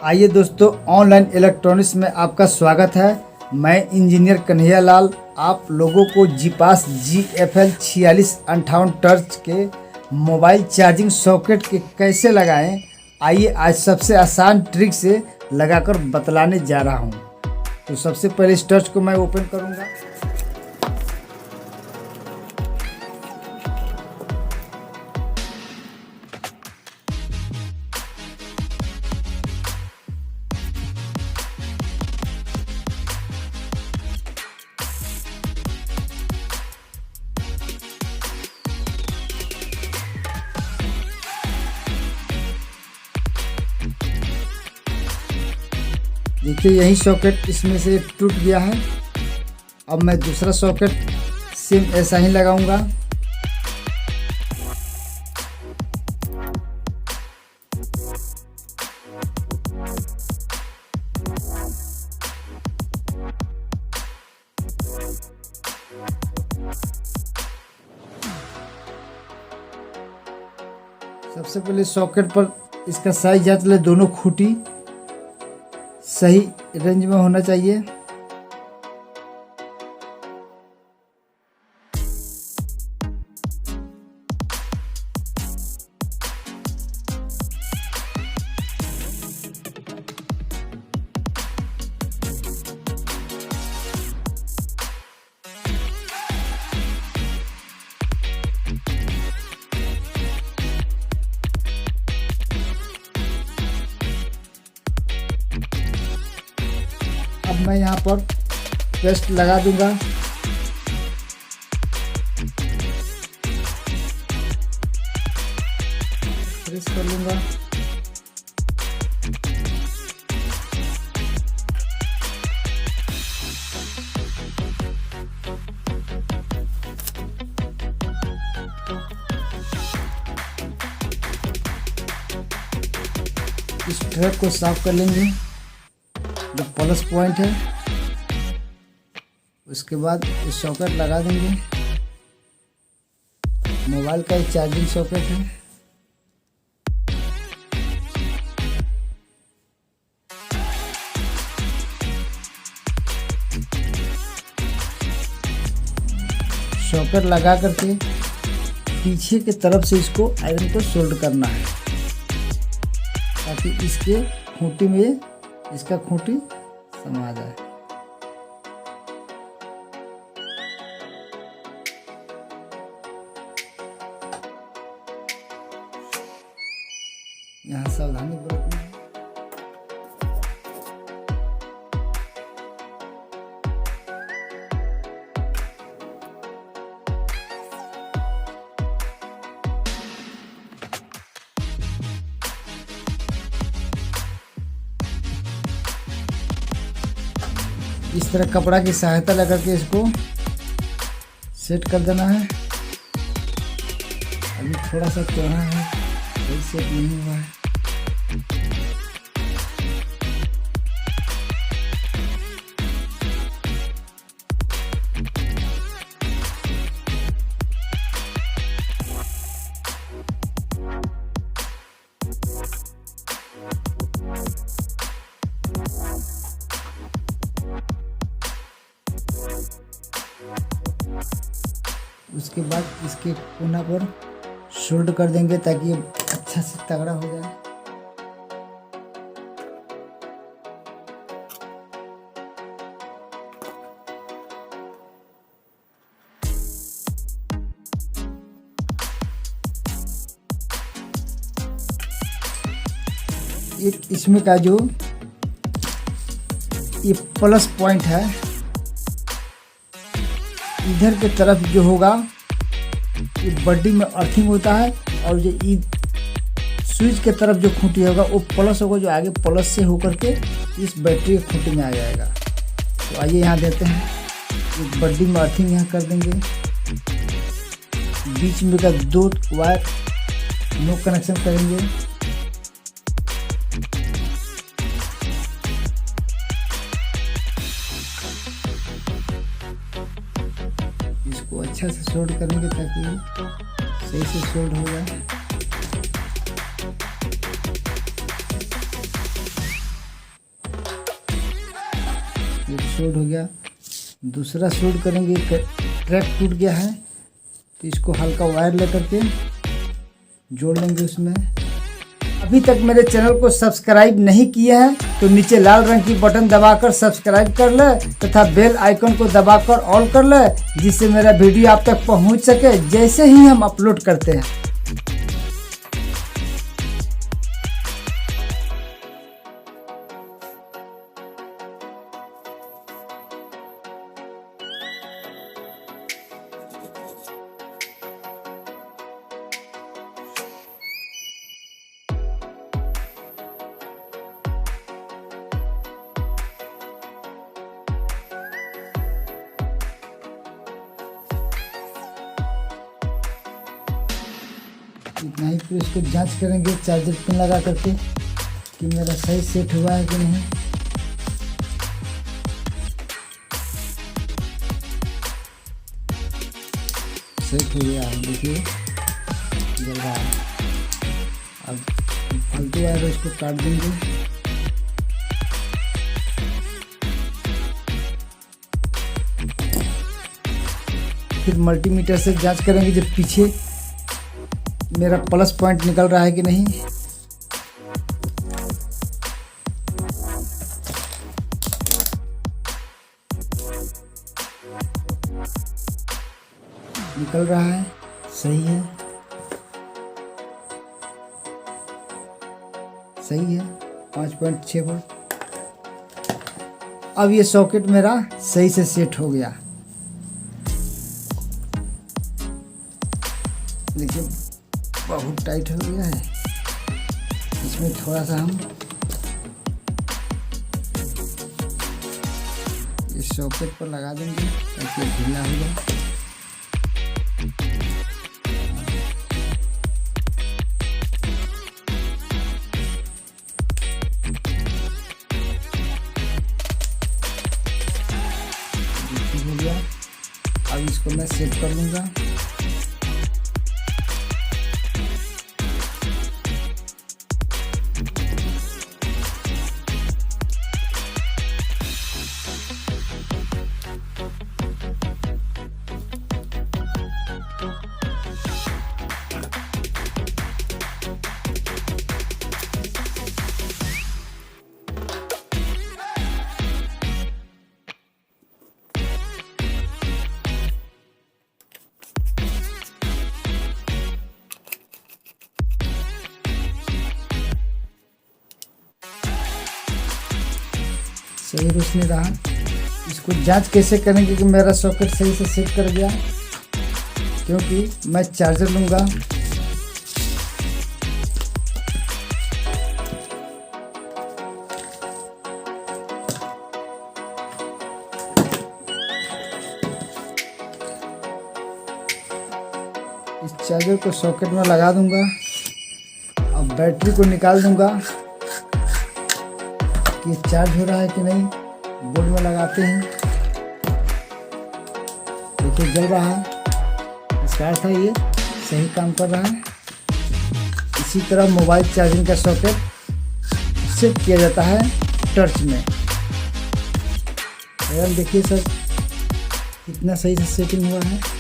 आइए दोस्तों, online electronics में आपका स्वागत है। मैं इंजीनियर कन्हैया लाल आप लोगों को जीपास GFL4658 टर्च के मोबाइल चार्जिंग सॉकेट के कैसे लगाएं, आइए आज सबसे आसान ट्रिक से लगाकर बतलाने जा रहा हूं। तो सबसे पहले इस टर्च को मैं ओपन करूंगा। देखिए यही सॉकेट इसमें से टूट गया है। अब मैं दूसरा सॉकेट सेम ऐसा ही लगाऊंगा। सबसे पहले सॉकेट पर इसका साइज जांच ले, दोनों खूंटी सही रेंज में होना चाहिए। अब मैं यहाँ पर पेस्ट लगा दूंगा। प्रेस कर लूंगा। इस ट्रैक को साफ कर लेंगे, जो प्लस पॉइंट है। उसके बाद इस सॉकेट लगा देंगे। मोबाइल का एक चार्जिंग सॉकेट है। सॉकेट लगा करके पीछे की तरफ से इसको आयरन को सोल्ड करना है, ताकि इसके खूंटी में इसका खूंटी समा जाए। यहाँ सावधानी बरतनी है। इस तरह कपड़ा की सहायता लगा के इसको सेट कर देना है। अभी थोड़ा सा चौड़ा है, सही सेट नहीं हुआ है। उसके बाद इसके कोना पर सोल्ड कर देंगे, ताकि ये अच्छा से तगड़ा हो जाए। एक इसमें का जो ये प्लस पॉइंट है, इधर के तरफ जो होगा ये बॉडी में अर्थिंग होता है, और जो स्विच के तरफ जो खूंटी होगा वो प्लस होगा, जो आगे प्लस से होकर के इस बैटरी की खूंटी में आ जाएगा। तो आइए यहाँ देते हैं, एक बॉडी में अर्थिंग यहाँ कर देंगे। बीच में का 2 वायर नो कनेक्शन करेंगे। इसको अच्छा से सोल्ड करेंगे ताकि सही से सोल्ड हो जाए। सोल्ड हो गया। दूसरा सोल्ड करेंगे, ट्रैक टूट गया है तो इसको हल्का वायर लेकर के जोड़ लेंगे उसमें। अभी तक मेरे चैनल को सब्सक्राइब नहीं किए हैं तो नीचे लाल रंग की बटन दबाकर सब्सक्राइब कर ले तथा बेल आइकन को दबाकर ऑल कर ले, जिससे मेरा वीडियो आप तक पहुंच सके जैसे ही हम अपलोड करते हैं। इतना ही। फिर इसको जांच करेंगे चार्जर पिन लगा करके कि मेरा सही सेट हुआ है कि नहीं। सेट हो गया है, देखिए जल रहा है। अब फालतू वायर है, इसको काट देंगे। फिर मल्टीमीटर से जांच करेंगे जब पीछे मेरा प्लस पॉइंट निकल रहा है कि नहीं। निकल रहा है, सही है, सही है। 5.6 वोल्ट। अब ये सॉकेट मेरा सही से सेट हो गया। देखिए बहुत टाइट हो गया है। इसमें थोड़ा सा हम इस सॉकेट पर लगा देंगे ताकि ढीला हो जाए। हो गया। अब इसको मैं सेट कर लूँगा। सही रोशनी रहा। इसको जांच कैसे करेंगे कि मेरा सॉकेट सही से सेट कर गया, क्योंकि मैं चार्जर लूँगा। इस चार्जर को सॉकेट में लगा दूंगा। अब बैटरी को निकाल दूंगा कि ये चार्ज हो रहा है कि नहीं। बोर्ड में लगाते हैं, देखिए जल रहा है। इसका अर्थ है ये सही काम कर रहा है। इसी तरह मोबाइल चार्जिंग का सॉकेट सेट किया जाता है टॉर्च में। देखिए सर कितना सही से सेटिंग हुआ है।